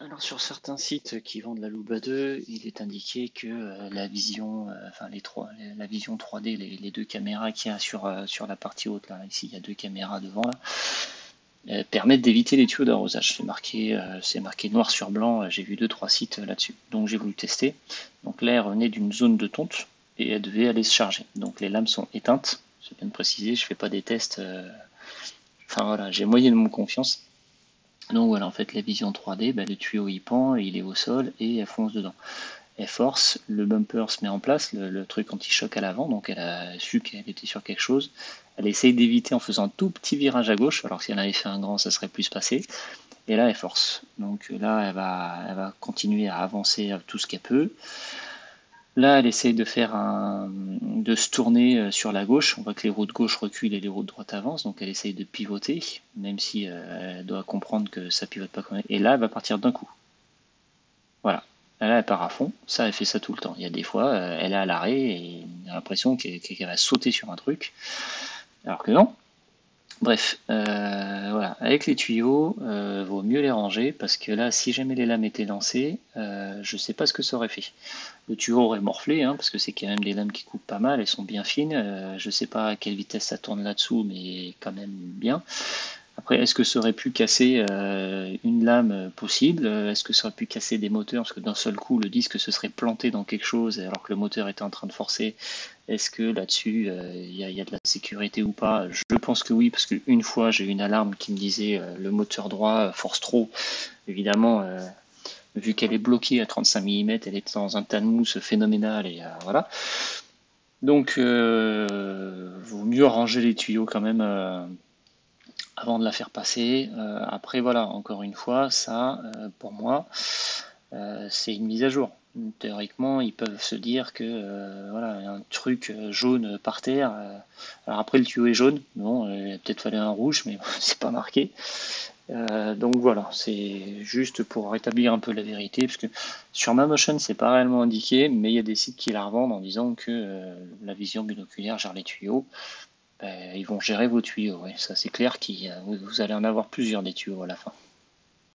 Alors sur certains sites qui vendent la Louba 2, il est indiqué que la vision, la vision 3D, les deux caméras qu'il y a sur la partie haute, là, ici il y a deux caméras devant là, permettent d'éviter les tuyaux d'arrosage. C'est marqué noir sur blanc, j'ai vu deux trois sites là-dessus. Donc j'ai voulu tester. Donc l'air venait d'une zone de tonte et elle devait aller se charger. Donc les lampes sont éteintes, c'est bien de préciser, je fais pas des tests. Enfin voilà, j'ai moyennement confiance. Donc voilà, en fait, la vision 3D, bah, le tuyau il pend, il est au sol et elle fonce dedans. Elle force, le bumper se met en place, le truc anti-choc à l'avant, donc elle a su qu'elle était sur quelque chose. Elle essaye d'éviter en faisant un tout petit virage à gauche, alors si elle avait fait un grand, ça serait plus passé. Et là, elle force. Donc là, elle va continuer à avancer tout ce qu'elle peut. Là, elle essaye de se tourner sur la gauche. On voit que les roues de gauche reculent et les roues de droite avancent. Donc elle essaye de pivoter, même si elle doit comprendre que ça pivote pas comme elle. Et là, elle va partir d'un coup. Voilà. Là, elle part à fond. Ça, elle fait ça tout le temps. Il y a des fois, elle est à l'arrêt et on a l'impression qu'elle va sauter sur un truc. Alors que non. Bref, voilà. Avec les tuyaux, vaut mieux les ranger parce que là, si jamais les lames étaient lancées, je sais pas ce que ça aurait fait. Le tuyau aurait morflé, hein, parce que c'est quand même des lames qui coupent pas mal, elles sont bien fines. Je sais pas à quelle vitesse ça tourne là-dessous, mais quand même bien. Après, est-ce que ça aurait pu casser une lame possible? Est-ce que ça aurait pu casser des moteurs? Parce que d'un seul coup, le disque se serait planté dans quelque chose alors que le moteur était en train de forcer. Est-ce que là-dessus, il y a de la sécurité ou pas? Je pense que oui, parce qu'une fois, j'ai eu une alarme qui me disait le moteur droit force trop. Évidemment, vu qu'elle est bloquée à 35 mm, elle est dans un tas de mousse phénoménal et voilà. Donc, vaut mieux ranger les tuyaux quand même avant de la faire passer. Après, voilà, encore une fois, ça, pour moi, c'est une mise à jour. Théoriquement, ils peuvent se dire que voilà, un truc jaune par terre. Alors après, le tuyau est jaune. Bon, il a peut-être fallu un rouge, mais c'est pas marqué. Donc voilà, c'est juste pour rétablir un peu la vérité, parce que sur MaMotion, c'est pas réellement indiqué, mais il y a des sites qui la revendent en disant que la vision binoculaire gère les tuyaux. Ils vont gérer vos tuyaux, ouais. Ça c'est clair, vous allez en avoir plusieurs des tuyaux à la fin.